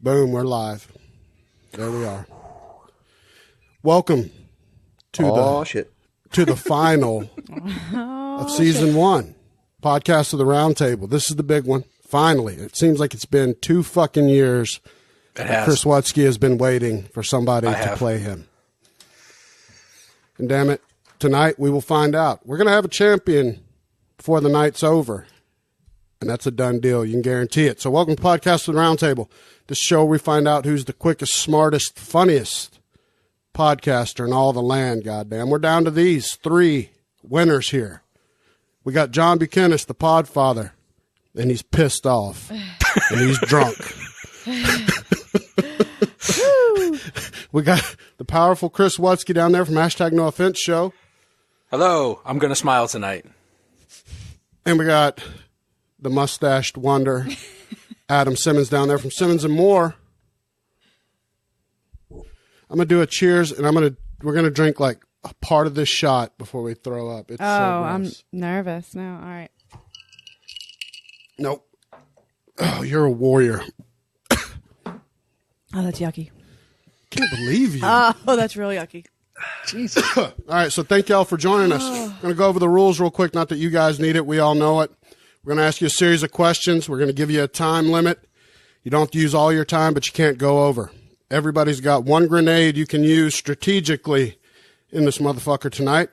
Boom, we're live. There we are. Welcome to the final of season 1, podcast of the Roundtable. This is the big one. Finally, it seems like it's been 2 fucking years. Chris Wutzke has been waiting for somebody to play him. And damn it, tonight we will find out. We're going to have a champion before the night's over. And that's a done deal. You can guarantee it. So welcome to Podcast of the Roundtable. This show we find out who's the quickest, smartest, funniest podcaster in all the land, goddamn. We're down to these 3 winners here. We got John Bukenas, the podfather, and he's pissed off. And he's drunk. We got the powerful Chris Wutzke down there from #NoOffense Show. Hello, I'm going to smile tonight. And we got the mustached wonder, Adam Simmons down there from Simmons and Moore. I'm gonna do a cheers, and we're gonna drink like a part of this shot before we throw up. It's so I'm nervous now. All right. Nope. Oh, you're a warrior. Oh, that's yucky. Can't believe you. Oh, that's really yucky. Jesus. All right, so thank y'all for joining us. I'm gonna go over the rules real quick. Not that you guys need it. We all know it. We're going to ask you a series of questions. We're going to give you a time limit. You don't have to use all your time, but you can't go over. Everybody's got 1 grenade you can use strategically in this motherfucker tonight.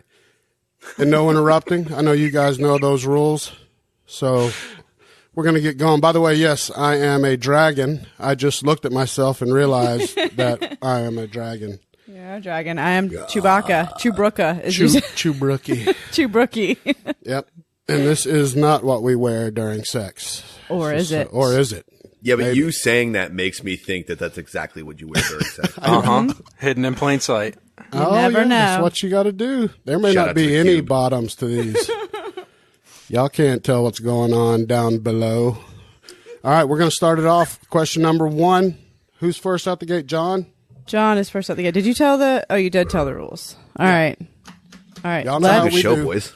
And no interrupting. I know you guys know those rules. So we're going to get going. By the way, yes, I am a dragon. I just looked at myself and realized that I am a dragon. Yeah, a dragon. I am Chewbacca. Chewbrucka. Chewbrookie. Chewbrookie. Yep. And this is not what we wear during sex. Or is it? Or is it? Yeah, but you saying that makes me think that that's exactly what you wear during sex. Hidden in plain sight. You never know. That's what you got to do. There may not be any bottoms to these. Y'all can't tell what's going on down below. All right, we're going to start it off. Question number 1. Who's first out the gate? John? John is first out the gate. Did you tell Oh, you did tell the rules. All right. All right. Y'all know how we do. Boys.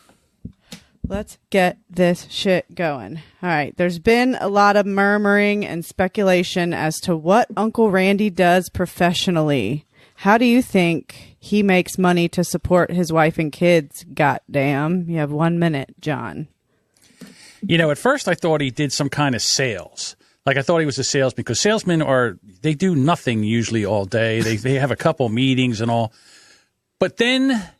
Let's get this shit going. All right. There's been a lot of murmuring and speculation as to what Uncle Randy does professionally. How do you think he makes money to support his wife and kids? Goddamn. You have 1 minute, John. You know, at first I thought he did some kind of sales. Like I thought he was a salesman because salesmen they do nothing usually all day. They have a couple meetings and all. But then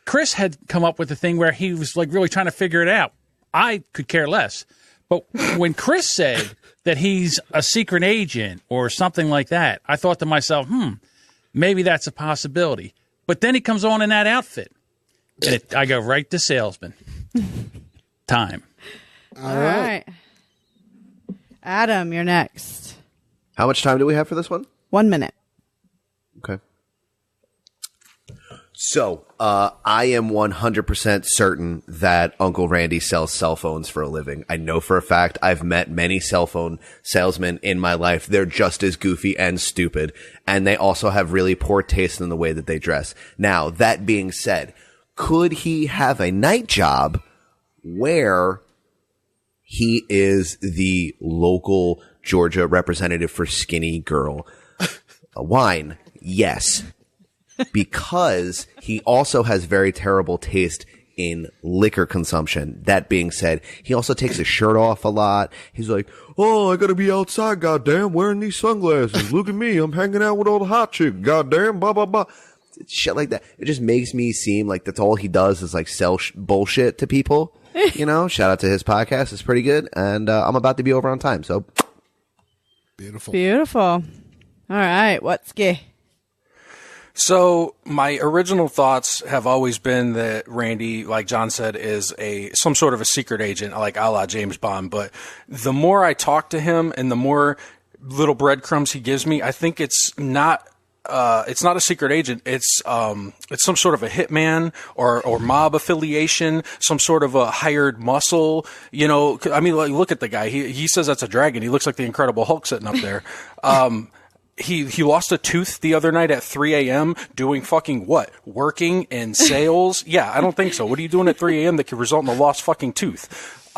Chris had come up with a thing where he was like really trying to figure it out. I could care less. But when Chris said that he's a secret agent or something like that, I thought to myself, maybe that's a possibility. But then he comes on in that outfit. And I go right to salesman. Time. All right. Adam, you're next. How much time do we have for this one? 1 minute. Okay. So, I am 100% certain that Uncle Randy sells cell phones for a living. I know for a fact I've met many cell phone salesmen in my life. They're just as goofy and stupid, and they also have really poor taste in the way that they dress. Now, that being said, could he have a night job where he is the local Georgia representative for Skinny Girl Wine? Yes. Because he also has very terrible taste in liquor consumption. That being said, he also takes his shirt off a lot. He's like, oh, I gotta be outside, goddamn, wearing these sunglasses. Look at me, I'm hanging out with all the hot chicks, goddamn, blah, blah, blah. Shit like that. It just makes me seem like that's all he does is like sell bullshit to people. You know, shout out to his podcast. It's pretty good. And I'm about to be over on time, so. Beautiful. Beautiful. All right, Wutzke. So my original thoughts have always been that Randy, like John said, is some sort of a secret agent, like a la James Bond. But the more I talk to him and the more little breadcrumbs he gives me, I think it's not a secret agent. It's some sort of a hitman or mob affiliation, some sort of a hired muscle. You know, I mean, like, look at the guy. He says that's a dragon. He looks like the Incredible Hulk sitting up there. He lost a tooth the other night at 3 a.m. doing fucking what? Working in sales? Yeah, I don't think so. What are you doing at 3 a.m. that could result in a lost fucking tooth?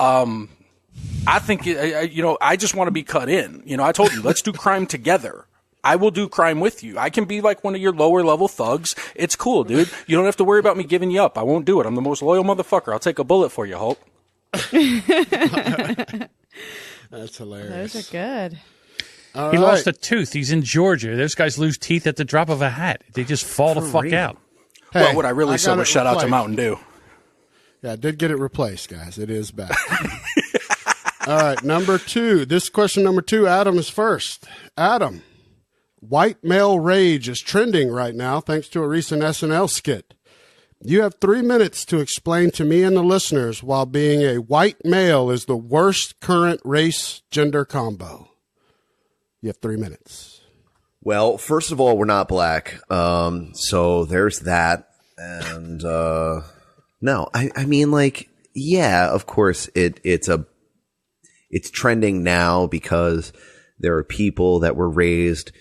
I think, I just want to be cut in. I told you, let's do crime together. I will do crime with you. I can be like one of your lower level thugs. It's cool, dude. You don't have to worry about me giving you up. I won't do it. I'm the most loyal motherfucker. I'll take a bullet for you, Hulk. That's hilarious. Those are good. He lost a tooth. He's in Georgia. Those guys lose teeth at the drop of a hat. They just fall the fuck out. Hey, well, what I really said was shout out to Mountain Dew. Yeah, I did get it replaced, guys. It is back. All right, number 2. This question number 2, Adam is first. Adam. White male rage is trending right now thanks to a recent SNL skit. You have 3 minutes to explain to me and the listeners why being a white male is the worst current race-gender combo. You have 3 minutes. Well, first of all, we're not black, so there's that. And no, I mean, like, yeah, of course, it's trending now because there are people that were raised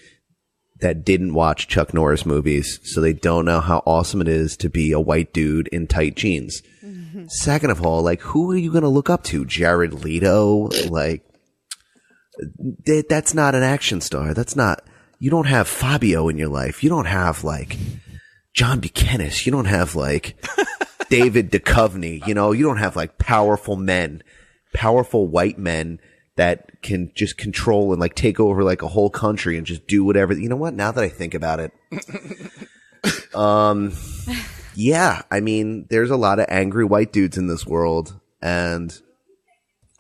that didn't watch Chuck Norris movies, so they don't know how awesome it is to be a white dude in tight jeans. Mm-hmm. Second of all, like, who are you going to look up to? Jared Leto? Like, that's not an action star. That's not, you don't have Fabio in your life. You don't have, like, John Bukenas. You don't have, like, David Duchovny. You don't have, like, powerful white men that can just control and like take over like a whole country and just do whatever. You know what? Now that I think about it, yeah, I mean, there's a lot of angry white dudes in this world, and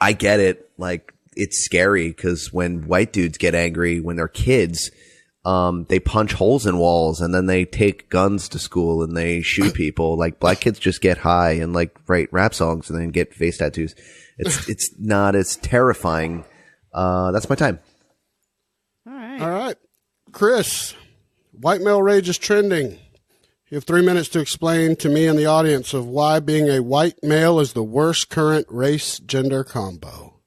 I get it. Like, it's scary because when white dudes get angry when they're kids, they punch holes in walls and then they take guns to school and they shoot people. Like, black kids just get high and like write rap songs and then get face tattoos. It's not as terrifying. That's my time. All right. Chris, white male rage is trending. You have 3 minutes to explain to me and the audience of why being a white male is the worst current race-gender combo.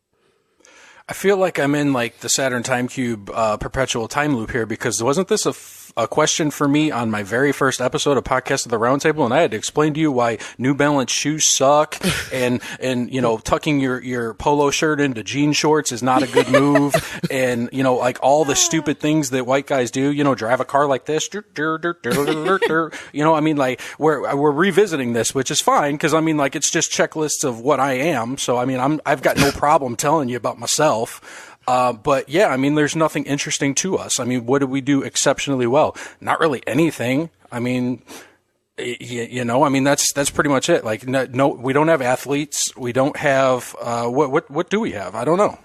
I feel like I'm in like the Saturn Time Cube perpetual time loop here, because wasn't this a question for me on my very first episode of Podcast of the Roundtable, and I had to explain to you why New Balance shoes suck, and tucking your polo shirt into jean shorts is not a good move, and like all the stupid things that white guys do, drive a car like this, I mean, like we're revisiting this, which is fine, because I mean, like, it's just checklists of what I am, so I mean, I've got no problem telling you about myself. But yeah, I mean, there's nothing interesting to us. I mean, what do we do exceptionally well? Not really anything. I mean, I mean, that's pretty much it. Like, no, we don't have athletes. We don't have, what do we have? I don't know.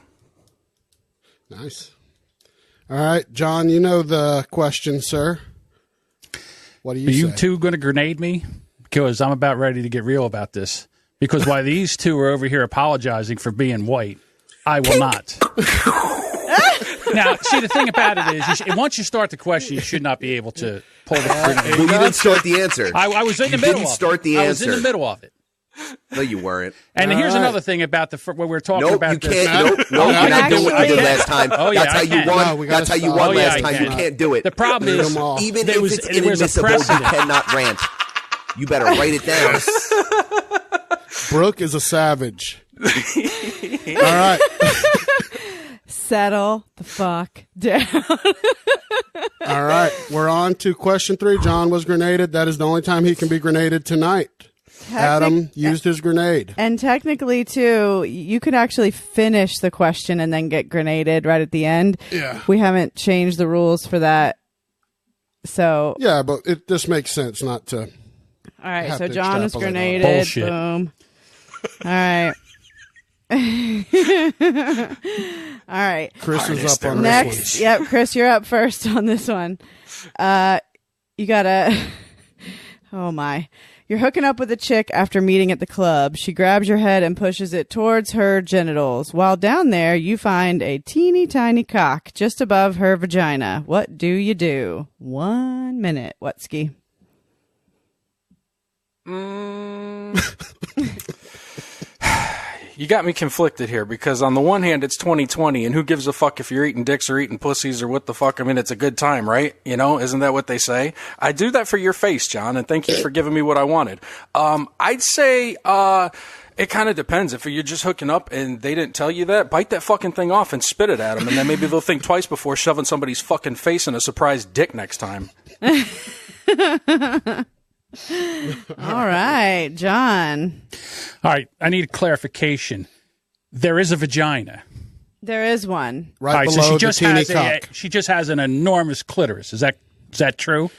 Nice. All right, John, you know the question, sir. What do you say? Are you two going to grenade me? Because I'm about ready to get real about this. Because while these two are over here apologizing for being white, I will not. Now, see, the thing about it is, once you start the question, you should not be able to pull the grenade. Well, you didn't start the answer. I was in the middle of it. You didn't start the answer. I was in the middle of it. No, you weren't. And here's another thing about when we're talking about this. Nope, you're not doing what you did last time. Oh, yeah, that's how you won. No, that's how you won last time. You can't do it. The problem is, even if it's inadmissible, you cannot rant. You better write it down. Brooke is a savage. All right. Settle the fuck down. All right. We're on to question 3. John was grenaded. That is the only time he can be grenaded tonight. Adam used his grenade. And technically, too, you could actually finish the question and then get grenaded right at the end. Yeah. We haven't changed the rules for that. So. Yeah, but it just makes sense not to. All right. So John is grenaded. Bullshit. Boom. All right. All right. Chris is up on next. this one. Yep, Chris, you're up first on this one. You gotta. Oh my. You're hooking up with a chick after meeting at the club. She grabs your head and pushes it towards her genitals. While down there, you find a teeny tiny cock just above her vagina. What do you do? 1 minute, Wutzke. You got me conflicted here, because on the one hand, it's 2020, and who gives a fuck if you're eating dicks or eating pussies or what the fuck? I mean, it's a good time, right? Isn't that what they say? I do that for your face, John, and thank you for giving me what I wanted. I'd say It kind of depends. If you're just hooking up and they didn't tell you that, bite that fucking thing off and spit it at them, and then maybe they'll think twice before shoving somebody's fucking face in a surprise dick next time. All right, John. All right, I need a clarification. There is a vagina. There is one. Right below so the teeny cock. She just has an enormous clitoris. Is that true?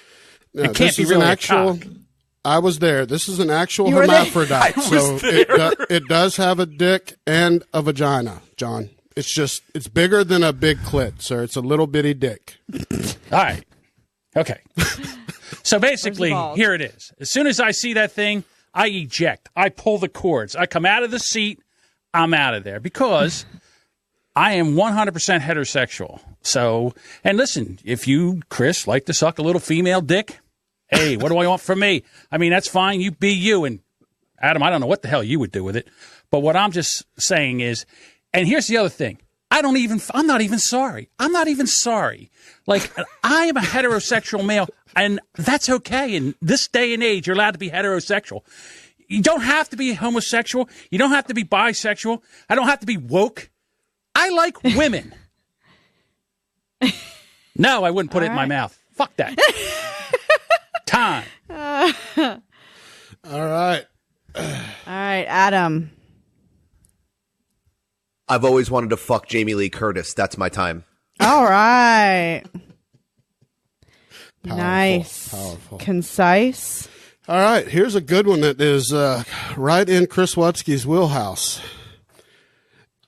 No, it can't be really actual. A cock. I was there. This is an actual hermaphrodite, so it does have a dick and a vagina, John. It's bigger than a big clit, sir. It's a little bitty dick. All right. Okay. So basically, here it is. As soon as I see that thing, I eject. I pull the cords. I come out of the seat. I'm out of there because I am 100% heterosexual. So, and listen, if you, Chris, like to suck a little female dick, hey, what do I want from me? I mean, that's fine. You be you. And Adam, I don't know what the hell you would do with it. But what I'm just saying is, and here's the other thing. I'm not even sorry. I'm not even sorry. Like, I am a heterosexual male, and that's okay. In this day and age, you're allowed to be heterosexual. You don't have to be homosexual. You don't have to be bisexual. I don't have to be woke. I like women. No, I wouldn't put it in my mouth. Fuck that. Time. All right. All right, Adam. I've always wanted to fuck Jamie Lee Curtis. That's my time. All right. Powerful, nice. Powerful. Concise. All right. Here's a good one that is right in Chris Wutzke's wheelhouse.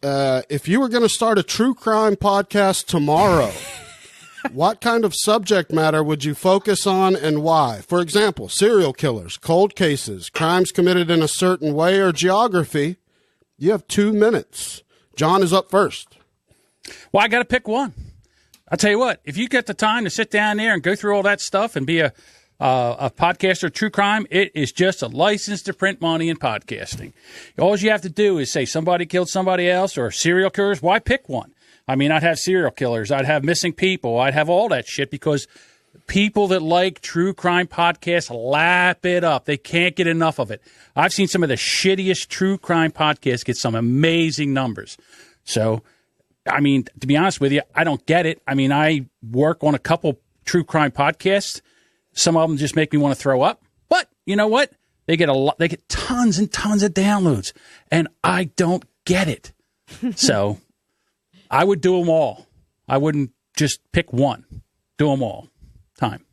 If you were going to start a true crime podcast tomorrow, what kind of subject matter would you focus on and why? For example, serial killers, cold cases, crimes committed in a certain way, or geography. You have 2 minutes. John is up first. Well, I got to pick one. I'll tell you what, if you get the time to sit down there and go through all that stuff and be a podcaster of true crime, it is just a license to print money in podcasting. All you have to do is say somebody killed somebody else or serial killers. Why pick one? I mean, I'd have serial killers. I'd have missing people. I'd have all that shit because people that like true crime podcasts lap it up. They can't get enough of it. I've seen some of the shittiest true crime podcasts get some amazing numbers. So, I mean, to be honest with you, I don't get it. I mean, I work on a couple true crime podcasts. Some of them just make me want to throw up. But you know what? They get they get tons and tons of downloads, and I don't get it. So I would do them all. I wouldn't just pick one. Do them all. Time.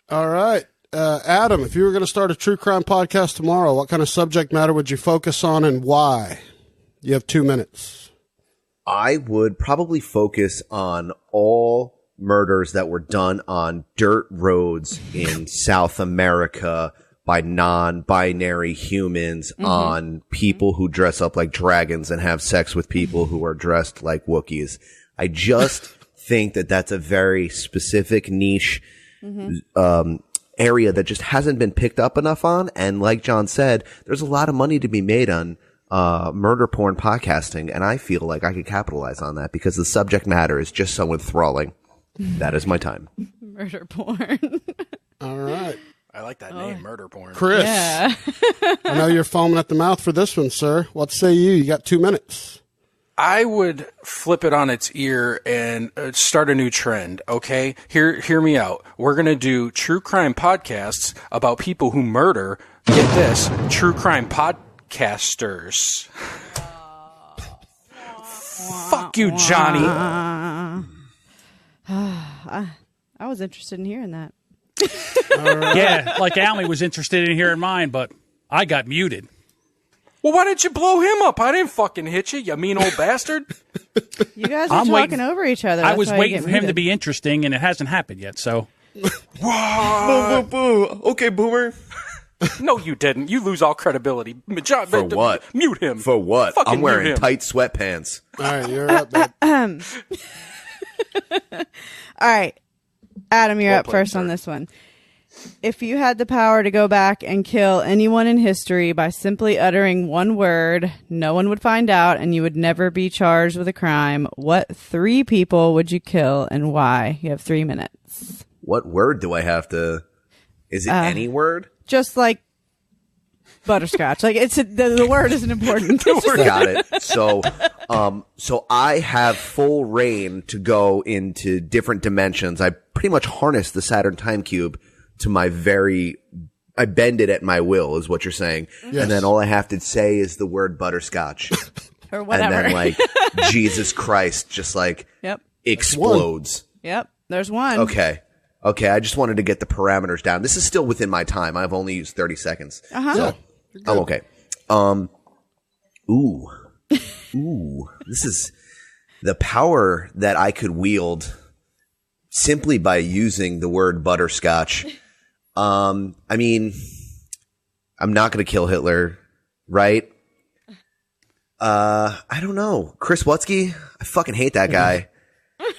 All right. Adam, if you were going to start a true crime podcast tomorrow, what kind of subject matter would you focus on and why? You have 2 minutes. I would probably focus on all murders that were done on dirt roads in South America by non-binary humans, on people who dress up like dragons and have sex with people who are dressed like Wookiees. I just think that that's a very specific niche area that just hasn't been picked up enough on. And like John said, there's a lot of money to be made on murder porn podcasting, and I feel like I could capitalize on that because the subject matter is just so enthralling. That is my time. Murder porn. All right. I like that name, murder porn. Chris, Yeah. I know you're foaming at the mouth for this one, sir. What say you? You got 2 minutes. I would flip it on its ear and start a new trend, okay? Hear me out. We're going to do true crime podcasts about people who murder, get this, true crime podcasters. Fuck you, Johnny. I was interested in hearing that. Right. Yeah, like Almy was interested in hearing mine, but I got muted. Well, why didn't you blow him up? I didn't fucking hit you, you mean old bastard. You guys are talking over each other. I That's was why you waiting get for him muted. to be interesting, and it hasn't happened yet, so. Boo, boo, boo. Okay, boomer. No, you didn't. You lose all credibility. John, For what? Mute him. For what? Fucking I'm wearing mute him. tight sweatpants. All right, you're up, babe. All right. Adam, you're Well up played, first sir. on this one. If you had the power to go back and kill anyone in history by simply uttering one word, no one would find out and you would never be charged with a crime, what 3 people would you kill and why? You have 3 minutes. What word do I have to... Is it any word? Just like butterscotch. Like the word isn't important. Got it. So I have full reign to go into different dimensions. I pretty much harness the Saturn time cube to I bend it at my will, is what you're saying. Yes. And then all I have to say is the word butterscotch. Or whatever. And then like Jesus Christ just like explodes. Yep. There's one. Okay. I just wanted to get the parameters down. This is still within my time. I've only used 30 seconds. So I'm okay. Ooh. This is the power that I could wield simply by using the word butterscotch. I mean, I'm not going to kill Hitler, right? I don't know. Chris Wutzke? I fucking hate that guy.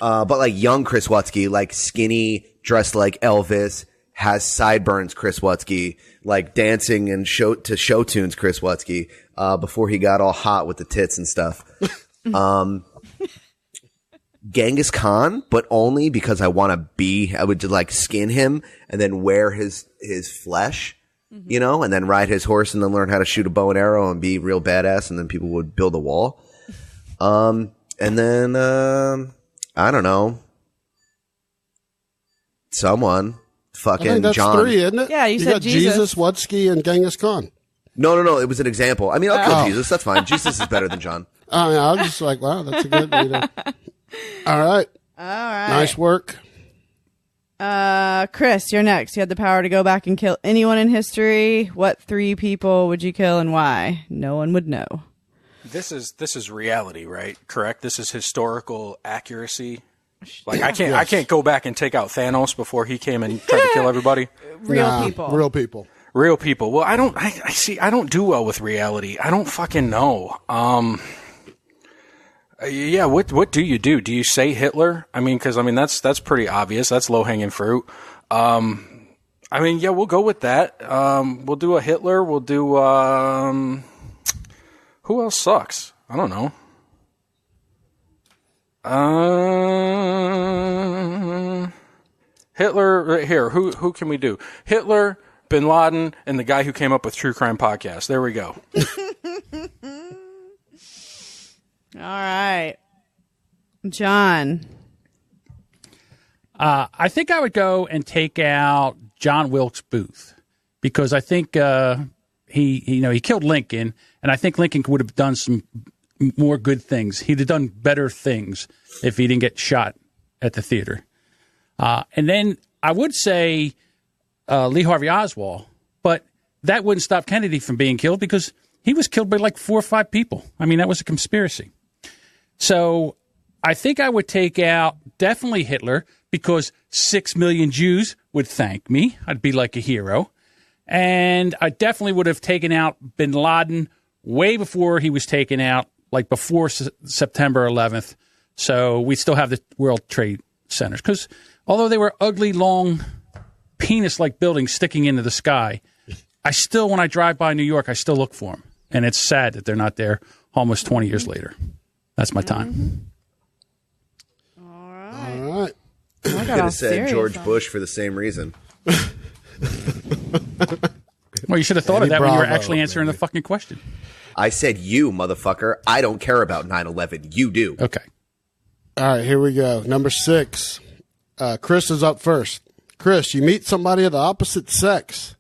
But like young Chris Wutzke, like skinny, dressed like Elvis, has sideburns Chris Wutzke, like dancing and show tunes Chris Wutzke, before he got all hot with the tits and stuff. Genghis Khan, but only because I would like skin him and then wear his flesh, you know, and then ride his horse and then learn how to shoot a bow and arrow and be real badass, and then people would build a wall. And then, I don't know. Someone. Fucking I think that's John. 3, isn't it? Yeah, you said got Jesus, Wutzke, and Genghis Khan. No. It was an example. I mean, I'll kill Jesus. That's fine. Jesus is better than John. I mean, I was just like, wow, that's a good leader. All right. Nice work. Chris, you're next. You had the power to go back and kill anyone in history. What 3 people would you kill and why? No one would know. This is reality, right? Correct? This is historical accuracy. Like I can't go back and take out Thanos before he came and tried to kill everybody. Real people. Real people. Well, I don't do well with reality. I don't fucking know. Yeah, what do you do? Do you say Hitler? I mean, because that's pretty obvious. That's low hanging fruit. I mean, yeah, we'll go with that. We'll do a Hitler. We'll do who else sucks? I don't know. Hitler right here. Who can we do? Hitler, Bin Laden, and the guy who came up with True Crime Podcast. There we go. All right. John. I think I would go and take out John Wilkes Booth because I think he killed Lincoln, and I think Lincoln would have done some more good things. He'd have done better things if he didn't get shot at the theater. And then I would say Lee Harvey Oswald, but that wouldn't stop Kennedy from being killed because he was killed by like 4 or 5 people. I mean, that was a conspiracy. So I think I would take out definitely Hitler because 6 million Jews would thank me. I'd be like a hero. And I definitely would have taken out Bin Laden way before he was taken out, like before September 11th. So we still have the World Trade Centers. Because although they were ugly, long, penis-like buildings sticking into the sky, I still, when I drive by New York, I still look for them. And it's sad that they're not there almost 20 years later. That's my time. All right. I could have said George Bush for the same reason. Well, you should have thought of that when you were actually answering the fucking question. I said you, motherfucker. I don't care about 9/11. You do. Okay. All right, here we go. Number 6. Chris is up first. Chris, you meet somebody of the opposite sex,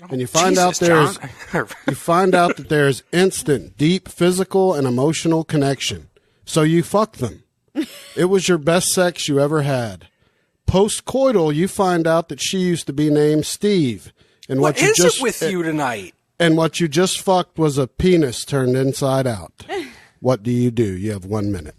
and you find out that there's instant, deep physical and emotional connection. So you fuck them. It was your best sex you ever had. Post-coital, you find out that she used to be named Steve. And what is it with you tonight? And what you just fucked was a penis turned inside out. What do? You have 1 minute.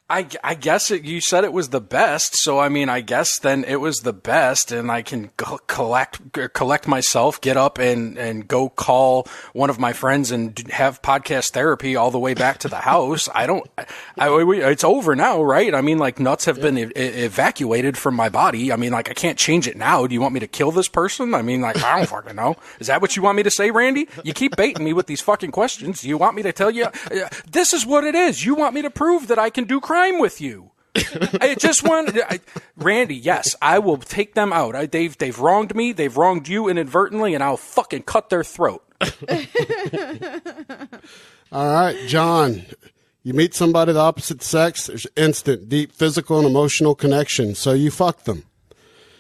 I guess you said it was the best, so I mean, I guess then it was the best, and I can collect myself, get up and go call one of my friends and have podcast therapy all the way back to the house. It's over now, right? I mean, like nuts have been evacuated from my body. I mean, like I can't change it now. Do you want me to kill this person? I mean, like I don't fucking know. Is that what you want me to say, Randy? You keep baiting me with these fucking questions. Do you want me to tell you this is what it is? You want me to prove that I can do crime with you? I just want Randy. Yes, I will take them out. They've wronged me. They've wronged you inadvertently, and I'll fucking cut their throat. All right, John. You meet somebody of the opposite sex. There's instant, deep physical and emotional connection. So you fuck them,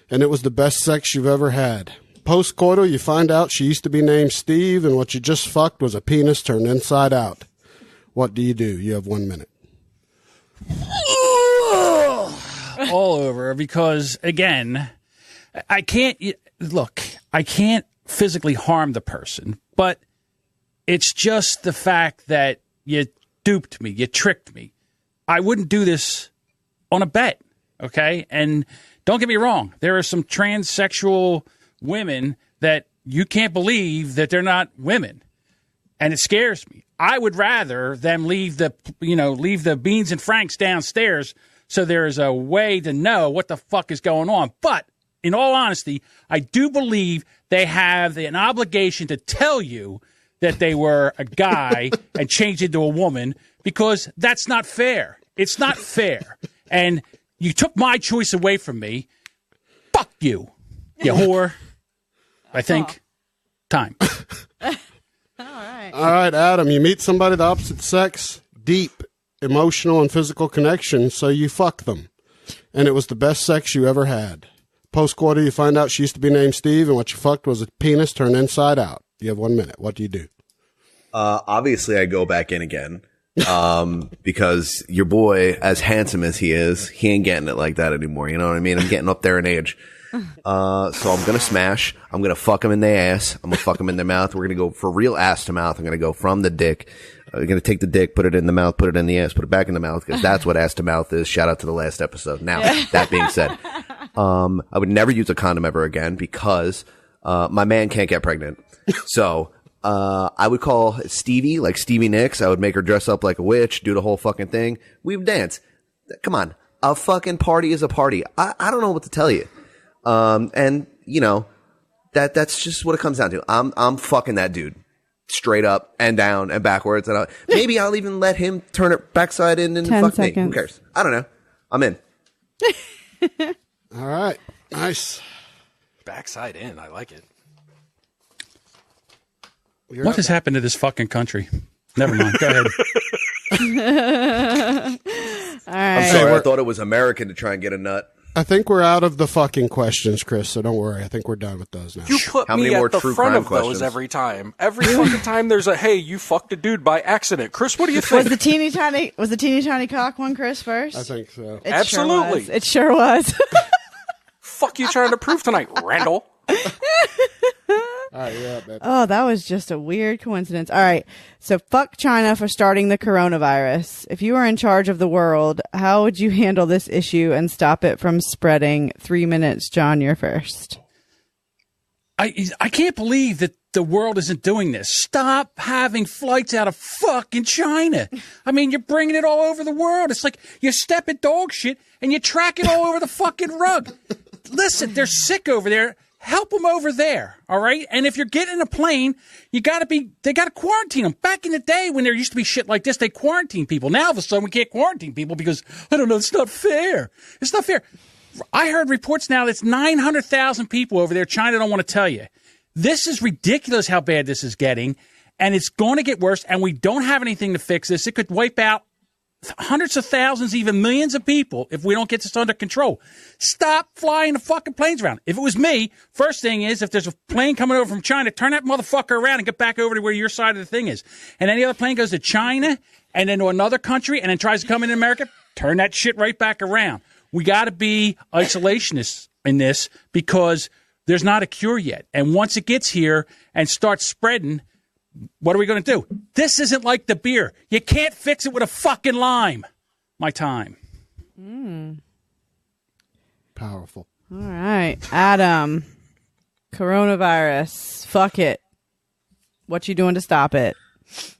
and it was the best sex you've ever had. Post-coital, you find out she used to be named Steve, and what you just fucked was a penis turned inside out. What do? You have 1 minute. All over, because, again, I can't physically harm the person, but it's just the fact that you duped me, you tricked me. I wouldn't do this on a bet, okay? And don't get me wrong, there are some transsexual women that you can't believe that they're not women, and it scares me. I would rather them leave the beans and franks downstairs so there is a way to know what the fuck is going on. But in all honesty, I do believe they have an obligation to tell you that they were a guy and changed into a woman, because that's not fair. It's not fair. And you took my choice away from me. Fuck you, you whore. I think time. All right, Adam, you meet somebody of the opposite sex, deep emotional and physical connection, so you fuck them. And it was the best sex you ever had. Post-quarter, you find out she used to be named Steve, and what you fucked was a penis turned inside out. You have 1 minute. What do you do? Obviously, I go back in again, because your boy, as handsome as he is, he ain't getting it like that anymore. You know what I mean? I'm getting up there in age. So I'm going to smash. I'm going to fuck him in the ass. I'm going to fuck him in their mouth. We're going to go for real ass to mouth. I'm going to go from the dick. We're going to take the dick, put it in the mouth, put it in the ass, put it back in the mouth, because that's what ass to mouth is. Shout out to the last episode. Now, that being said, I would never use a condom ever again, because my man can't get pregnant. So I would call Stevie, like Stevie Nicks. I would make her dress up like a witch, do the whole fucking thing. We would dance. Come on. A fucking party is a party. I don't know what to tell you. And you know, that's just what it comes down to. I'm fucking that dude straight up and down and backwards. And maybe I'll even let him turn it backside in and 10 fuck seconds. me. Who cares? I don't know. I'm in. All right. Nice. Backside in. I like it. What has happened to this fucking country? Never mind. Go ahead. All right. I'm sorry. I thought it was American to try and get a nut. I think we're out of the fucking questions, Chris, so don't worry. I think we're done with those now. You put How me many more at the true front crime of questions? those every time. Every fucking time there's a, hey, you fucked a dude by accident. Chris, what do you think? Was the teeny tiny cock one, Chris, first? I think so. It Absolutely. Sure was. It sure was. Fuck you trying to prove tonight, Randall? All right, yeah, baby. Oh, that was just a weird coincidence. All right. So fuck China for starting the coronavirus. If you were in charge of the world, how would you handle this issue and stop it from spreading? 3 minutes, John, you're first. I can't believe that the world isn't doing this. Stop having flights out of fucking China. I mean, you're bringing it all over the world. It's like you step in dog shit and you track it all over the fucking rug. Listen, they're sick over there. Help them over there, all right? And if you're getting a plane, they got to quarantine them. Back in the day when there used to be shit like this, they quarantine people. Now, all of a sudden, we can't quarantine people because, I don't know, it's not fair. It's not fair. I heard reports now that's 900,000 people over there. China don't want to tell you. This is ridiculous how bad this is getting, and it's going to get worse, and we don't have anything to fix this. It could wipe out hundreds of thousands, even millions of people if we don't get this under control. Stop flying the fucking planes around. If it was me, first thing is, if there's a plane coming over from China, turn that motherfucker around and get back over to where your side of the thing is. And any other plane goes to China and then to another country and then tries to come in America, turn that shit right back around. We got to be isolationists in this because there's not a cure yet. And once it gets here and starts spreading, what are we going to do? This isn't like the beer. You can't fix it with a fucking lime. My time. Powerful. All right. Adam, coronavirus. Fuck it. What you doing to stop it?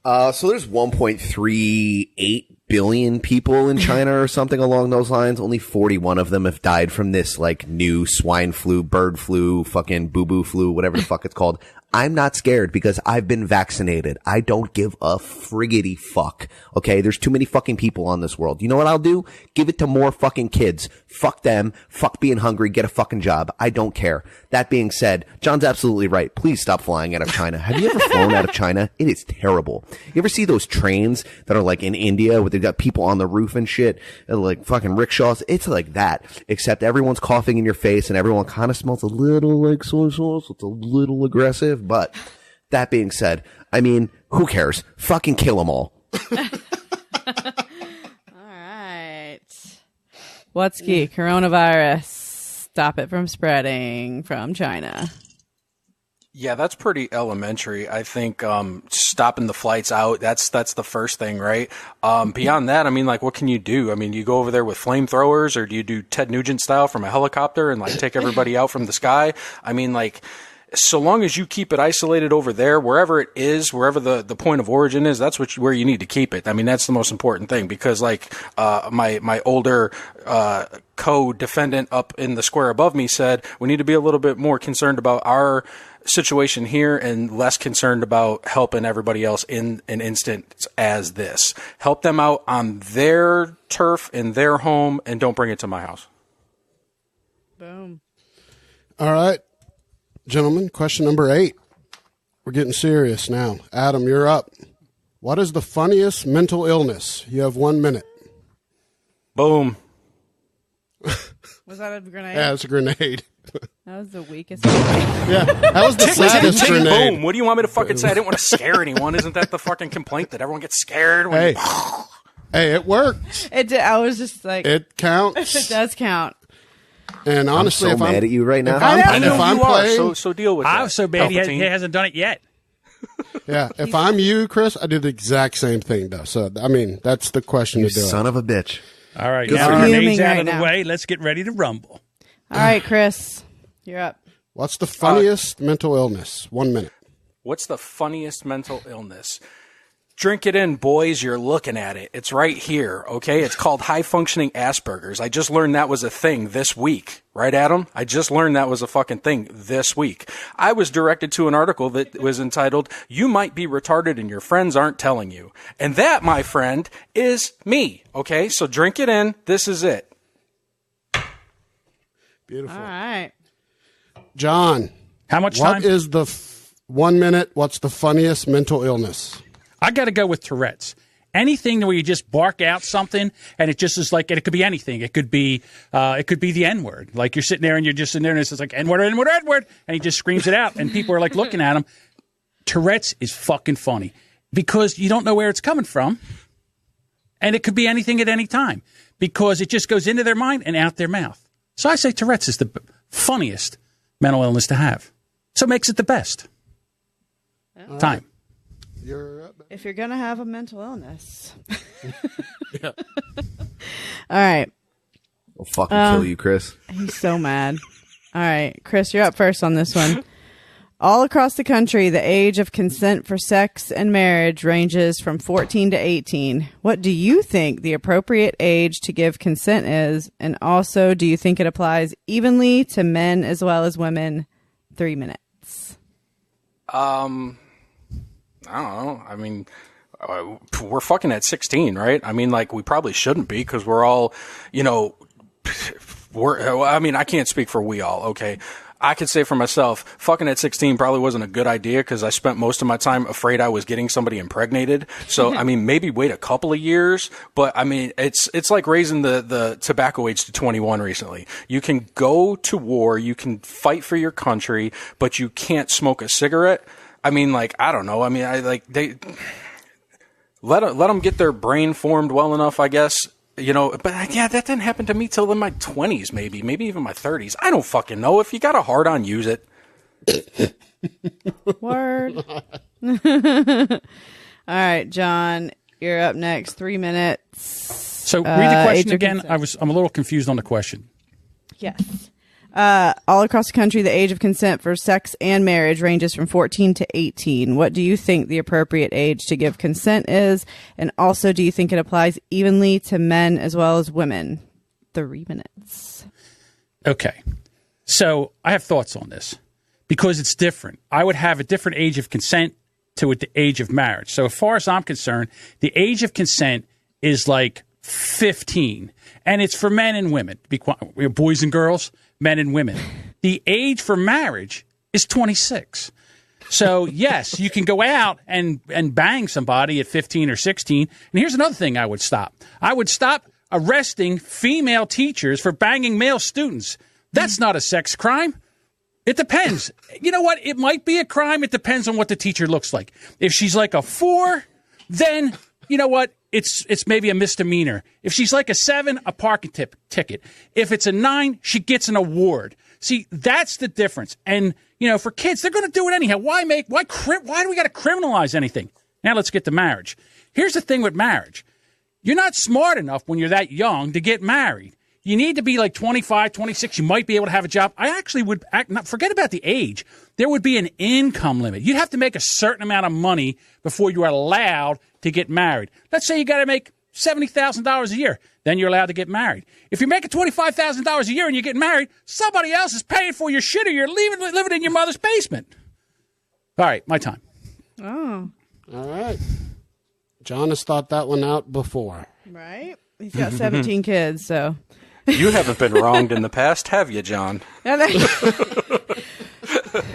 So there's 1.38 billion people in China or something along those lines. Only 41 of them have died from this like new swine flu, bird flu, fucking boo-boo flu, whatever the fuck it's called. I'm not scared because I've been vaccinated. I don't give a friggity fuck. Okay. There's too many fucking people on this world. You know what I'll do? Give it to more fucking kids. Fuck them. Fuck being hungry. Get a fucking job. I don't care. That being said, John's absolutely right. Please stop flying out of China. Have you ever flown out of China? It is terrible. You ever see those trains that are like in India where they've got people on the roof and shit, and like fucking rickshaws? It's like that, except everyone's coughing in your face and everyone kind of smells a little like soy sauce. It's a little aggressive. But that being said, I mean, who cares? Fucking kill them all. All right. Wutzke, coronavirus. Stop it from spreading from China. Yeah, that's pretty elementary. I think stopping the flights out, that's the first thing, right? Beyond that, I mean, like, what can you do? I mean, you go over there with flamethrowers, or do you do Ted Nugent style from a helicopter and, like, take everybody out from the sky? I mean, like, so long as you keep it isolated over there, wherever it is, wherever the point of origin is, that's where you need to keep it. I mean, that's the most important thing, because like my older co-defendant up in the square above me said, we need to be a little bit more concerned about our situation here and less concerned about helping everybody else in an instance as this. Help them out on their turf in their home, and don't bring it to my house. Boom. All right. Gentlemen, question number 8. We're getting serious now. Adam, you're up. What is the funniest mental illness? You have 1 minute. Boom. Was that a grenade? Yeah, it's a grenade. That was the weekest grenade. Yeah, that was the saddest Tick, grenade. boom. What do you want me to fucking say? I didn't want to scare anyone. Isn't that the fucking complaint, that everyone gets scared? When Hey, it worked. It did. I was just like, It counts. it does count. And honestly, I'm so mad at you right now. I know if I'm you are, playing, so deal with I'm that. so bad he Palpatine. hasn't done it yet. yeah, if I'm you, Chris, I do the exact same thing, though. So, I mean, that's the question You to do. son of a bitch. All right, Good now for our you. name's out Fuming of the right now. way. Let's get ready to rumble. All right, Chris, you're up. What's the funniest mental illness? 1 minute. What's the funniest mental illness? Drink it in, boys. You're looking at it. It's right here, okay? It's called high-functioning Asperger's. I just learned that was a thing this week. Right, Adam? I just learned that was a fucking thing this week. I was directed to an article that was entitled, "You Might Be Retarded and Your Friends Aren't Telling You." And that, my friend, is me, okay? So drink it in. This is it. Beautiful. All right. John, How much what time? is the 1 minute? What's the funniest mental illness? I got to go with Tourette's. Anything where you just bark out something and it just is like, and it could be anything. It could be the N-word. Like you're sitting there and you're just sitting there and it's just like N-word, N-word, N-word, and he just screams it out and people are like looking at him. Tourette's is fucking funny because you don't know where it's coming from, and it could be anything at any time because it just goes into their mind and out their mouth. So I say Tourette's is the funniest mental illness to have. So it makes it the best. Time. You're up. If you're going to have a mental illness. All right. I'll fucking kill you, Chris. He's so mad. All right. Chris, you're up first on this one. All across the country, the age of consent for sex and marriage ranges from 14 to 18. What do you think the appropriate age to give consent is? And also, do you think it applies evenly to men as well as women? 3 minutes. I don't know. I mean, we're fucking at 16, right? I mean, like, we probably shouldn't be because we're all, you know, I can't speak for we all, okay? I could say for myself, fucking at 16 probably wasn't a good idea because I spent most of my time afraid I was getting somebody impregnated. So, I mean, maybe wait a couple of years, but I mean, it's like raising the tobacco age to 21 recently. You can go to war, you can fight for your country, but you can't smoke a cigarette. I mean, like, I don't know. I mean, they let them get their brain formed well enough, I guess. You know, but yeah, that didn't happen to me till in my 20s, maybe even my 30s. I don't fucking know. If you got a hard on, use it. Word. All right, John, you're up next. 3 minutes. So read the question age of again. consent. I'm a little confused on the question. Yes. All across the country, the age of consent for sex and marriage ranges from 14 to 18. What do you think the appropriate age to give consent is? And also, do you think it applies evenly to men as well as women? 3 minutes. Okay. So I have thoughts on this because it's different. I would have a different age of consent to the age of marriage. So as far as I'm concerned, the age of consent is like 15, and it's for men and women. Boys and girls, men and women. The age for marriage is 26. So yes, you can go out and bang somebody at 15 or 16. And here's another thing I would stop. I would stop arresting female teachers for banging male students. That's not a sex crime. It depends. You know what? It might be a crime. It depends on what the teacher looks like. If she's like a 4, then you know what? It's maybe a misdemeanor. If she's like a 7, a parking ticket. If it's a 9, she gets an award. See, that's the difference. And you know, for kids, they're going to do it anyhow. Why do we got to criminalize anything? Now let's get to marriage. Here's the thing with marriage. You're not smart enough when you're that young to get married. You need to be like 25, 26. You might be able to have a job. I actually would forget about the age. There would be an income limit. You'd have to make a certain amount of money before you are allowed to get married. Let's say you got to make $70,000 a year. Then you're allowed to get married. If you're making $25,000 a year and you're getting married, somebody else is paying for your shit or you're living in your mother's basement. All right, my time. Oh. All right. John has thought that one out before. Right? He's got 17 kids, so... You haven't been wronged in the past, have you, John? I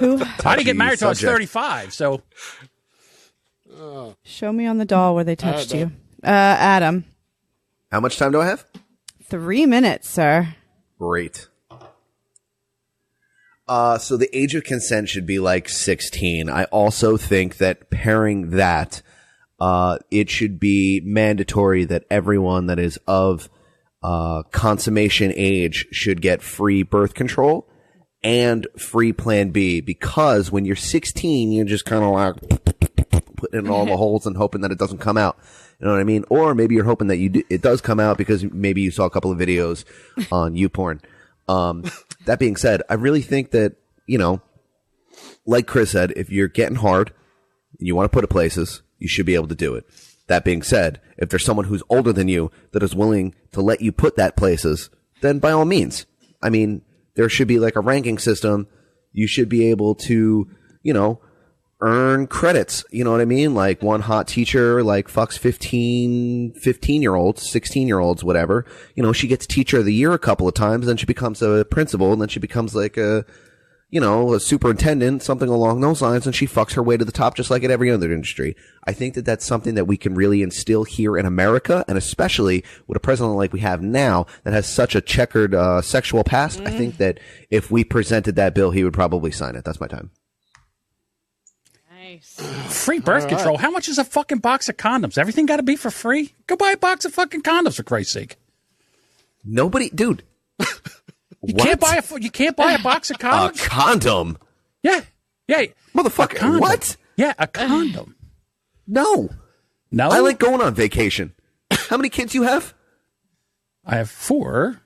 didn't get married until I was 35, so... Show me on the doll where they touched you. Adam. How much time do I have? 3 minutes, sir. Great. So the age of consent should be like 16. I also think that pairing that, it should be mandatory that everyone that is of consummation age should get free birth control and free Plan B, because when you're 16, you're just kind of like putting in all the holes and hoping that it doesn't come out. You know what I mean? Or maybe you're hoping that it does come out because maybe you saw a couple of videos on YouPorn. That being said, I really think that, you know, like Chris said, if you're getting hard and you want to put it places, you should be able to do it. That being said, if there's someone who's older than you that is willing to let you put that places, then by all means. I mean, there should be like a ranking system. You should be able to, you know, earn credits. You know what I mean? Like one hot teacher, like fucks 15-year-olds, 16-year-olds, whatever. You know, she gets teacher of the year a couple of times, then she becomes a principal, and then she becomes like a, you know, a superintendent, something along those lines, and she fucks her way to the top just like in every other industry. I think that that's something that we can really instill here in America, and especially with a president like we have now that has such a checkered sexual past. I think that if we presented that bill, he would probably sign it. That's my time. Free birth control. How much is a fucking box of condoms? Everything got to be for free? Go buy a box of fucking condoms, for Christ's sake. Nobody, dude. You can't buy a box of condoms. A condom? Yeah, motherfucker. What? Yeah, a condom. No. I like going on vacation. How many kids you have? I have 4.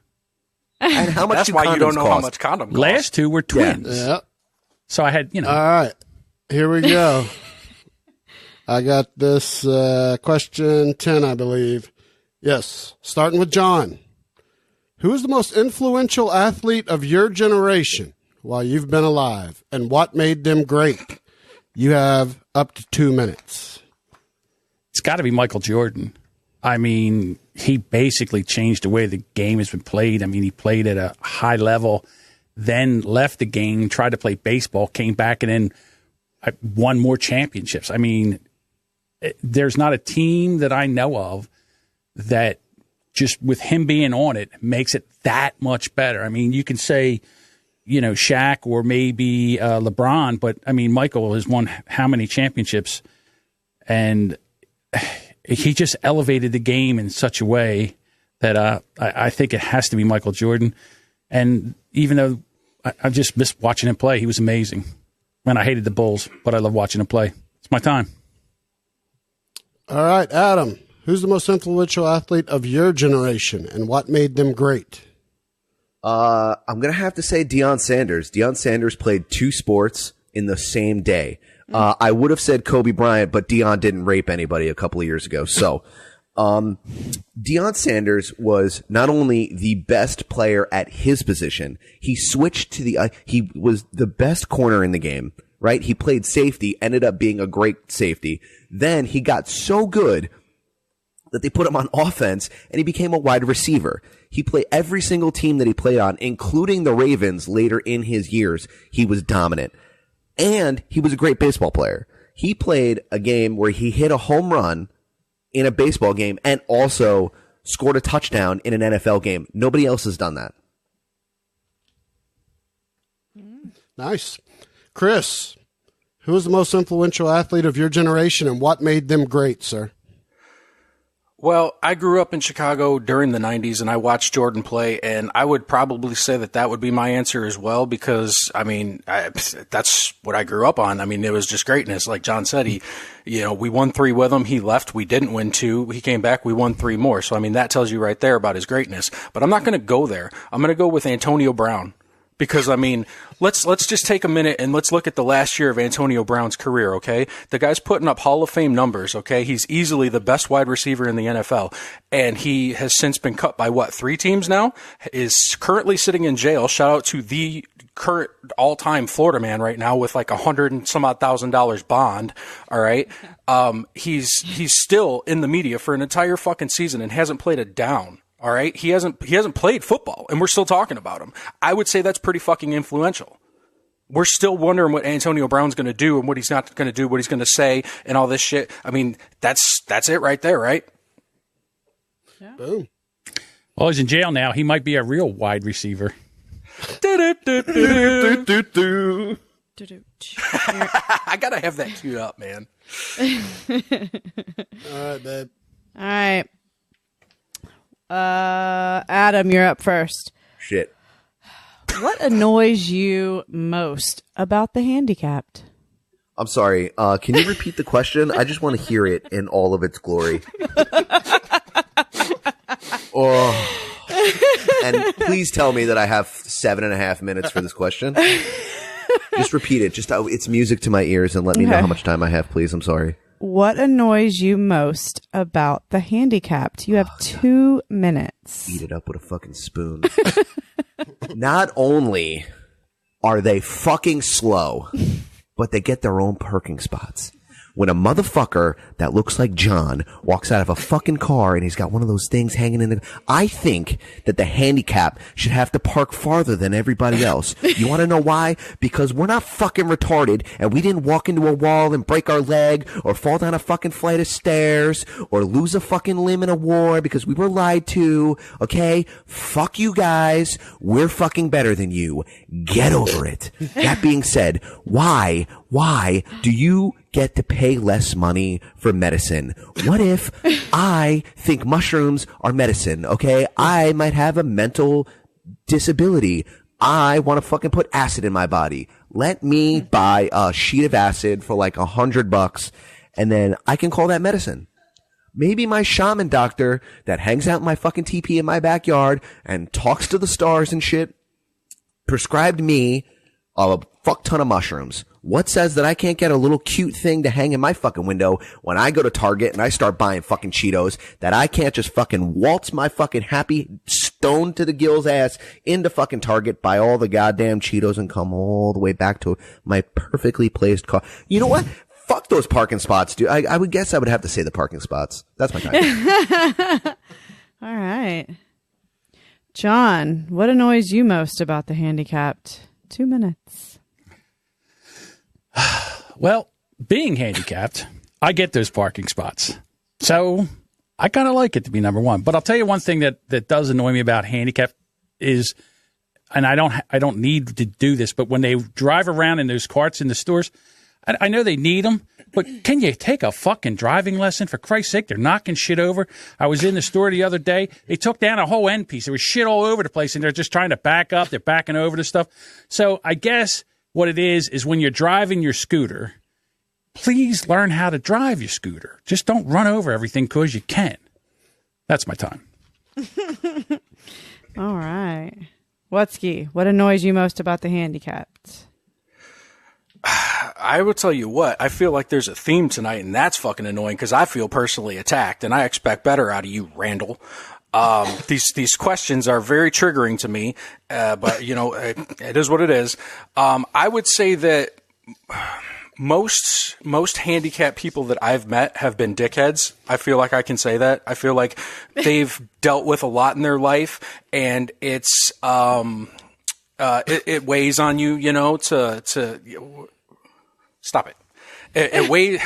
And how much? That's why you don't know how much condom costs. Last 2 were twins. Yeah. Yep. So I had, you know. All right. Here we go. I got this question 10, I believe. Yes. Starting with John. Who is the most influential athlete of your generation while you've been alive, and what made them great? You have up to 2 minutes. It's got to be Michael Jordan. I mean, he basically changed the way the game has been played. I mean, he played at a high level, then left the game, tried to play baseball, came back, and then won more championships. I mean, there's not a team that I know of that just with him being on it makes it that much better. I mean, you can say, you know, Shaq or maybe LeBron, but I mean, Michael has won how many championships, and he just elevated the game in such a way that I think it has to be Michael Jordan. And even though I just missed watching him play, he was amazing. And I hated the Bulls, but I love watching him play. It's my time. All right, Adam. Who's the most influential athlete of your generation, and what made them great? I'm going to have to say Deion Sanders. Deion Sanders played 2 sports in the same day. I would have said Kobe Bryant, but Deion didn't rape anybody a couple of years ago. So, Deion Sanders was not only the best player at his position, he switched to he was the best corner in the game, right? He played safety, ended up being a great safety. Then he got so good that they put him on offense and he became a wide receiver. He played every single team that he played on, including the Ravens later in his years. He was dominant. And he was a great baseball player. He played a game where he hit a home run in a baseball game and also scored a touchdown in an NFL game. Nobody else has done that. Nice. Chris, who was the most influential athlete of your generation and what made them great, sir? Well, I grew up in Chicago during the 90s, and I watched Jordan play, and I would probably say that would be my answer as well because, I mean, that's what I grew up on. I mean, it was just greatness. Like John said, we won 3 with him. He left. We didn't win 2. He came back. We won 3 more. So, I mean, that tells you right there about his greatness. But I'm not going to go there. I'm going to go with Antonio Brown. Because, I mean, let's just take a minute and let's look at the last year of Antonio Brown's career, okay? The guy's putting up Hall of Fame numbers, okay? He's easily the best wide receiver in the NFL. And he has since been cut by, 3 teams now? Is currently sitting in jail. Shout out to the current all-time Florida man right now with like $100,000 and some odd bond, all right? He's still in the media for an entire fucking season and hasn't played a down. All right. He hasn't played football and we're still talking about him. I would say that's pretty fucking influential. We're still wondering what Antonio Brown's going to do and what he's not going to do, what he's going to say and all this shit. I mean, that's it right there, right? Yeah. Boom. Well, he's in jail now. He might be a real wide receiver. I got to have that queued up, man. All right, babe. All right. Adam, you're up first. Shit. What annoys you most about the handicapped? I'm sorry. Can you repeat the question? I just want to hear it in all of its glory. And please tell me that I have 7.5 minutes for this question. Just repeat it. It's music to my ears and let me know how much time I have, please. I'm sorry. What annoys you most about the handicapped? You have 2 minutes. Eat it up with a fucking spoon. Not only are they fucking slow, but they get their own parking spots. When a motherfucker that looks like John walks out of a fucking car and he's got one of those things hanging in the... I think that the handicap should have to park farther than everybody else. You want to know why? Because we're not fucking retarded and we didn't walk into a wall and break our leg or fall down a fucking flight of stairs or lose a fucking limb in a war because we were lied to. Okay? Fuck you guys. We're fucking better than you. Get over it. That being said, why do you get to pay less money for medicine? What if I think mushrooms are medicine, okay? I might have a mental disability. I want to fucking put acid in my body. Let me buy a sheet of acid for like $100 and then I can call that medicine. Maybe my shaman doctor that hangs out in my fucking teepee in my backyard and talks to the stars and shit prescribed me a fuck ton of mushrooms. What says that I can't get a little cute thing to hang in my fucking window when I go to Target and I start buying fucking Cheetos, that I can't just fucking waltz my fucking happy stoned to the gills ass into fucking Target, buy all the goddamn Cheetos and come all the way back to my perfectly placed car. You know what? Fuck those parking spots, dude. I would guess I would have to say the parking spots. That's my time. All right. John, what annoys you most about the handicapped? 2 minutes. Well, being handicapped, I get those parking spots. So I kind of like it to be number one. But I'll tell you one thing that does annoy me about handicap is, and I don't need to do this, but when they drive around in those carts in the stores, I know they need them, but can you take a fucking driving lesson? For Christ's sake, they're knocking shit over. I was in the store the other day. They took down a whole end piece. There was shit all over the place, and they're just trying to back up. They're backing over the stuff. So I guess what it is when you're driving your scooter, please learn how to drive your scooter. Just don't run over everything because you can. That's my time. All right. Wutzke, what annoys you most about the handicapped? I will tell you what, I feel like there's a theme tonight, and that's fucking annoying because I feel personally attacked, and I expect better out of you, Randall. These questions are very triggering to me, but it is what it is. I would say that most handicapped people that I've met have been dickheads. I feel like I can say that. I feel like they've dealt with a lot in their life, and it's it weighs on you, to stop it. It weighs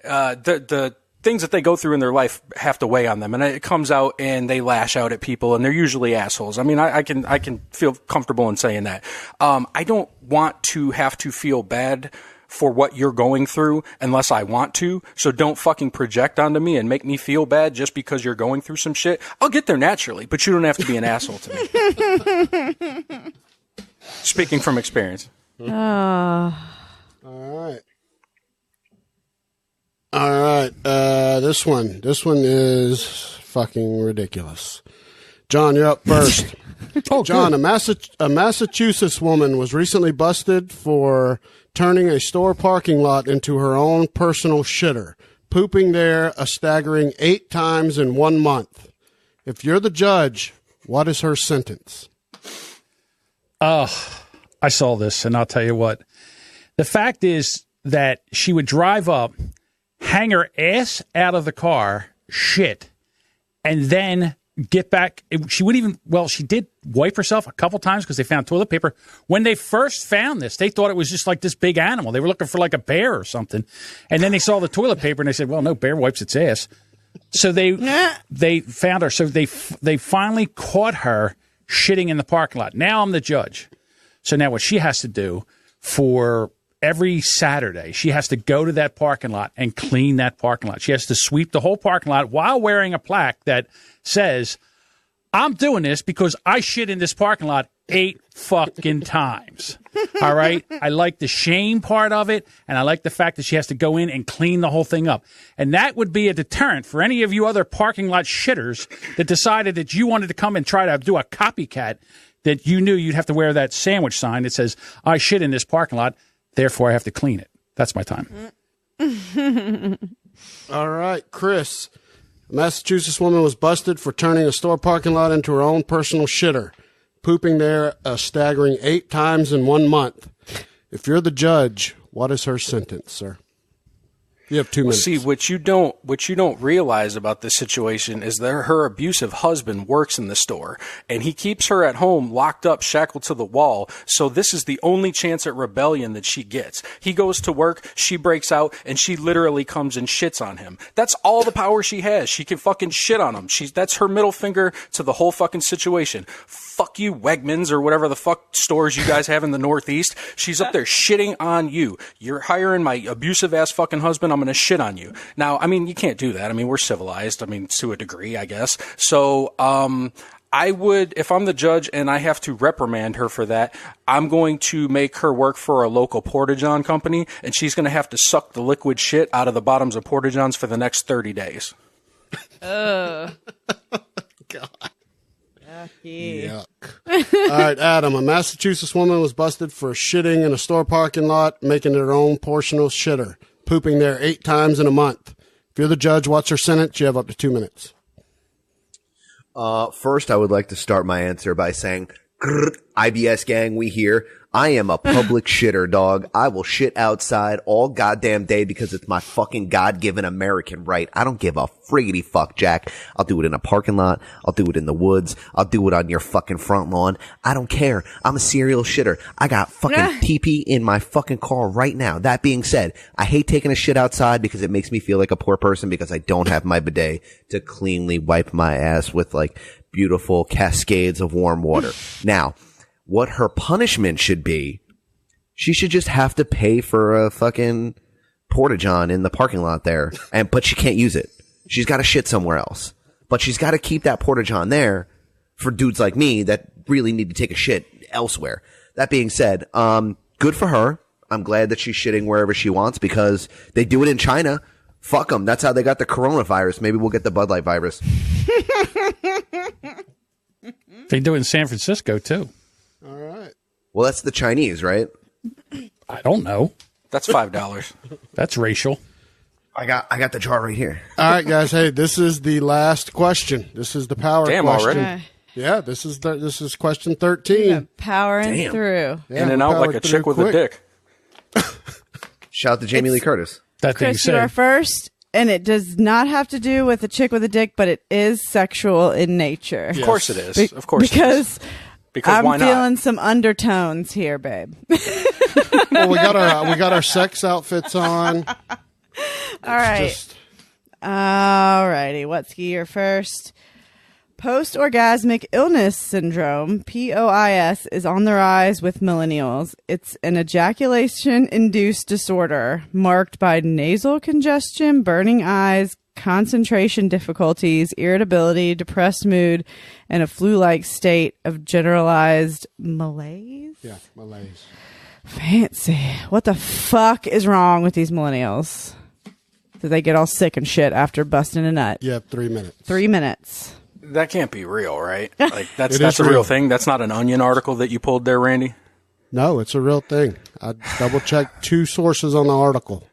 the things that they go through in their life have to weigh on them, and it comes out and they lash out at people, and they're usually assholes. I mean, I can feel comfortable in saying that. I don't want to have to feel bad for what you're going through unless I want to. So don't fucking project onto me and make me feel bad just because you're going through some shit. I'll get there naturally, but you don't have to be an asshole to me. Speaking from experience. All right. This one is fucking ridiculous. John, you're up first. John, a Massachusetts woman was recently busted for turning a store parking lot into her own personal shitter, pooping there a staggering 8 times in 1 month. If you're the judge, what is her sentence? I saw this, and I'll tell you what. The fact is that she would drive up, hang her ass out of the car, shit, and then get back. She did wipe herself a couple times because they found toilet paper. When they first found this, they thought it was just like this big animal. They were looking for like a bear or something. And then they saw the toilet paper and they said, well, no, bear wipes its ass. So they found her. So they finally caught her shitting in the parking lot. Now I'm the judge. So now what she has to do for every Saturday, she has to go to that parking lot and clean that parking lot. She has to sweep the whole parking lot while wearing a plaque that says, I'm doing this because I shit in this parking lot 8 fucking times. All right? I like the shame part of it, and I like the fact that she has to go in and clean the whole thing up. And that would be a deterrent for any of you other parking lot shitters that decided that you wanted to come and try to do a copycat, that you knew you'd have to wear that sandwich sign that says, I shit in this parking lot, therefore I have to clean it. That's my time. All right, Chris. A Massachusetts woman was busted for turning a store parking lot into her own personal shitter, pooping there a staggering 8 times in 1 month. If you're the judge, what is her sentence, sir? You have 2 minutes. See, what you don't realize about this situation is that her abusive husband works in the store, and he keeps her at home locked up, shackled to the wall. So this is the only chance at rebellion that she gets. He goes to work, she breaks out, and she literally comes and shits on him. That's all the power she has. She can fucking shit on him. That's her middle finger to the whole fucking situation. Fuck you, Wegmans, or whatever the fuck stores you guys have in the Northeast. She's up there shitting on you. You're hiring my abusive ass fucking husband. I'm going to shit on you. Now, I mean, you can't do that. I mean, we're civilized. I mean, to a degree, I guess. So, I would, if I'm the judge and I have to reprimand her for that, I'm going to make her work for a local Porta-John company, and she's going to have to suck the liquid shit out of the bottoms of Porta-Johns for the next 30 days. God. Yuck. All right, Adam. A Massachusetts woman was busted for shitting in a store parking lot, making it her own portional shitter, pooping there 8 times in a month. If you're the judge, what's her sentence? You have up to 2 minutes. First, I would like to start my answer by saying, IBS gang, we here. I am a public shitter, dog. I will shit outside all goddamn day because it's my fucking God-given American right. I don't give a friggity fuck, Jack. I'll do it in a parking lot. I'll do it in the woods. I'll do it on your fucking front lawn. I don't care. I'm a serial shitter. I got fucking pee-pee in my fucking car right now. That being said, I hate taking a shit outside because it makes me feel like a poor person because I don't have my bidet to cleanly wipe my ass with like beautiful cascades of warm water. Now, what her punishment should be, she should just have to pay for a fucking Porta-John in the parking lot there, but she can't use it. She's got to shit somewhere else. But she's got to keep that Porta-John there for dudes like me that really need to take a shit elsewhere. That being said, good for her. I'm glad that she's shitting wherever she wants because they do it in China. Fuck them. That's how they got the coronavirus. Maybe we'll get the Bud Light virus. They do it in San Francisco, too. All right. Well, that's the Chinese, right? I don't know. That's $5. That's racial. I got the jar right here. All right, guys. Hey, this is the last question. This is the power question. Already? Yeah, this is question 13. Powering through. Yeah, in and out like a chick with a dick. Shout out to Jamie Lee Curtis. That thing Chris, you are first, and it does not have to do with a chick with a dick, but it is sexual in nature. Of course it is. Of course because it is. Because why I'm not? feeling some undertones here, babe. Well, we got our sex outfits on. All right. All righty. Wutzke, you're first. Post-orgasmic illness syndrome, POIS, is on the rise with millennials. It's an ejaculation-induced disorder marked by nasal congestion, burning eyes, concentration difficulties, irritability, depressed mood, and a flu-like state of generalized malaise. Yeah, malaise. Fancy. What the fuck is wrong with these millennials? Did they get all sick and shit after busting a nut? You have 3 minutes. 3 minutes. That can't be real, right? Like that's a real thing. That's not an Onion article that you pulled there, Randy. No, it's a real thing. I double-checked 2 sources on the article.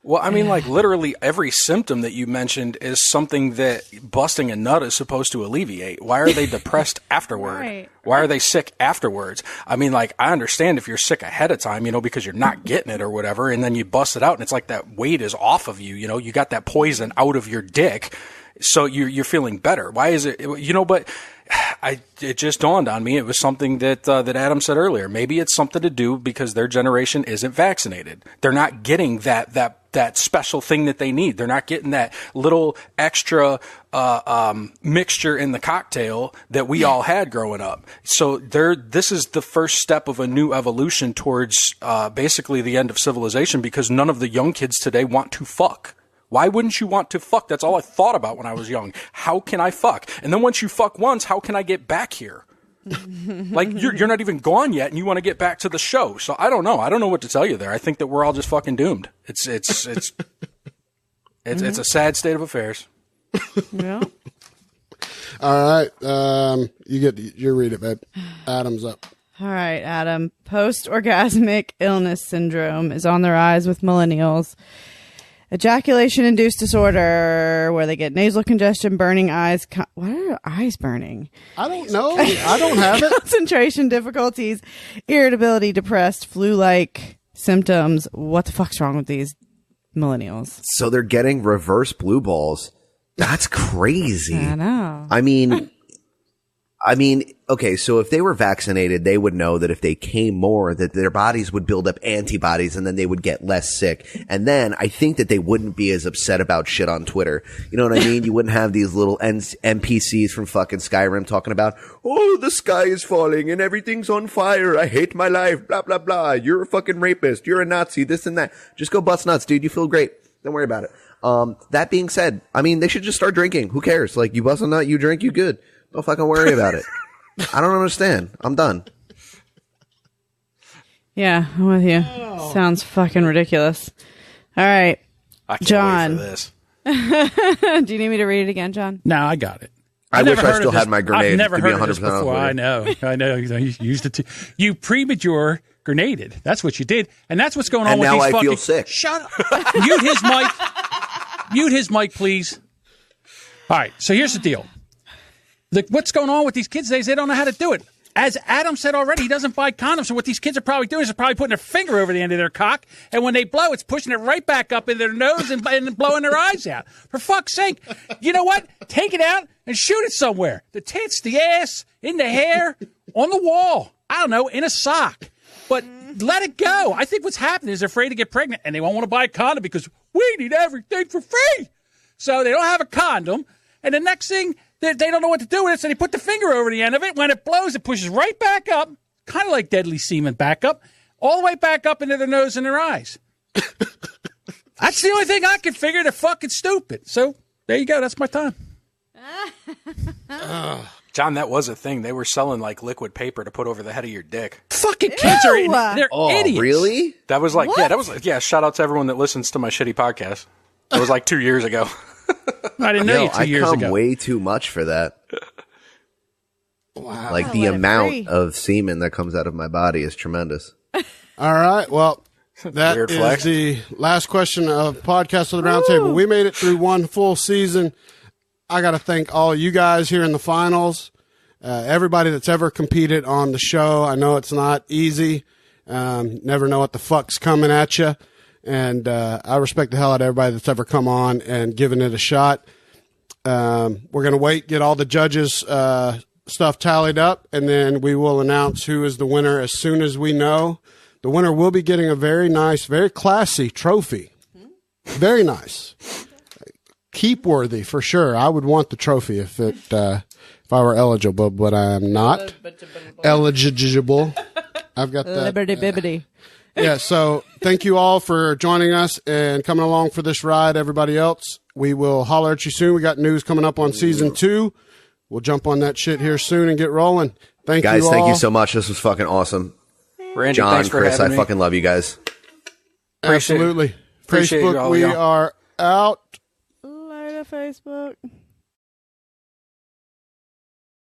Well, I mean, like literally every symptom that you mentioned is something that busting a nut is supposed to alleviate. Why are they depressed afterward? Right. Why are they sick afterwards? I mean, like, I understand if you're sick ahead of time, because you're not getting it or whatever, and then you bust it out and it's like that weight is off of you, you got that poison out of your dick. So you're feeling better. Why is it, but it just dawned on me. It was something that Adam said earlier. Maybe it's something to do because their generation isn't vaccinated. They're not getting that special thing that they need. They're not getting that little extra mixture in the cocktail that we all had growing up. So this is the first step of a new evolution towards basically the end of civilization, because none of the young kids today want to fuck. Why wouldn't you want to fuck? That's all I thought about when I was young. How can I fuck? And then once you fuck once, how can I get back here? Like you're not even gone yet, and you want to get back to the show. So I don't know. I don't know what to tell you there. I think that we're all just fucking doomed. It's a sad state of affairs. Yeah. All right, you read it, babe. Adam's up. All right, Adam. Post-orgasmic illness syndrome is on the rise with millennials. Ejaculation-induced disorder, where they get nasal congestion, burning eyes. Why are eyes burning? I don't know. I don't have it. Concentration difficulties, irritability, depressed, flu-like symptoms. What the fuck's wrong with these millennials? So they're getting reverse blue balls. That's crazy. I know. I mean, okay, so if they were vaccinated, they would know that if they came more, that their bodies would build up antibodies and then they would get less sick. And then I think that they wouldn't be as upset about shit on Twitter. You know what I mean? You wouldn't have these little NPCs from fucking Skyrim talking about, oh, the sky is falling and everything's on fire. I hate my life. Blah, blah, blah. You're a fucking rapist. You're a Nazi. This and that. Just go bust nuts, dude. You feel great. Don't worry about it. That being said, I mean, they should just start drinking. Who cares? Like, you bust a nut, you drink, you good. Don't fucking worry about it. I don't understand. I'm done. Yeah, I'm with you. Oh. Sounds fucking ridiculous. All right, I can't John. wait for this. Do you need me to read it again, John? No, I got it. I wish I still had my grenade. I've never to be heard of this 100% before. I know. You used it too. You premature grenaded. That's what you did, and that's what's going on and with now these I fucking. Feel sick. Shut up. Mute his mic. Mute his mic, please. All right. So here's the deal. What's going on with these kids today is they don't know how to do it. As Adam said already, he doesn't buy condoms. So what these kids are probably doing is they're probably putting their finger over the end of their cock, and when they blow, it's pushing it right back up in their nose and blowing their eyes out. For fuck's sake. You know what? Take it out and shoot it somewhere. The tits, the ass, in the hair, on the wall. I don't know, in a sock. But let it go. I think what's happening is they're afraid to get pregnant, and they won't want to buy a condom because we need everything for free. So they don't have a condom, and the next thing, they don't know what to do with it, so they put the finger over the end of it. When it blows, it pushes right back up, kind of like deadly semen back up, all the way back up into their nose and their eyes. That's the only thing I can figure. They're fucking stupid. So there you go. That's my time. John, that was a thing. They were selling like liquid paper to put over the head of your dick. Fucking kids are they're idiots. Really? That was like, shout out to everyone that listens to my shitty podcast. It was like 2 years ago. I didn't know you 2 years ago. I come way too much for that. Wow. Like the amount of semen that comes out of my body is tremendous. All right. Well, That is flex. The last question of Podcast of the Roundtable. We made it through one full season. I got to thank all you guys here in the finals, everybody that's ever competed on the show. I know it's not easy. Never know what the fuck's coming at you. And I respect the hell out of everybody that's ever come on and given it a shot. We're going to wait, get all the judges' stuff tallied up, and then we will announce who is the winner as soon as we know. The winner will be getting a very nice, very classy trophy. Very nice. Keep worthy for sure. I would want the trophy if I were eligible, but I am not eligible. I've got that. Liberty bibbity. Yeah, so thank you all for joining us and coming along for this ride, everybody else. We will holler at you soon. We got news coming up on season 2. We'll jump on that shit here soon and get rolling. Thank you all. Guys, thank you so much. This was fucking awesome. Randy, John, thanks for Chris, having I me. fucking love you guys. Absolutely. Appreciate Facebook, we are out. Later, Facebook.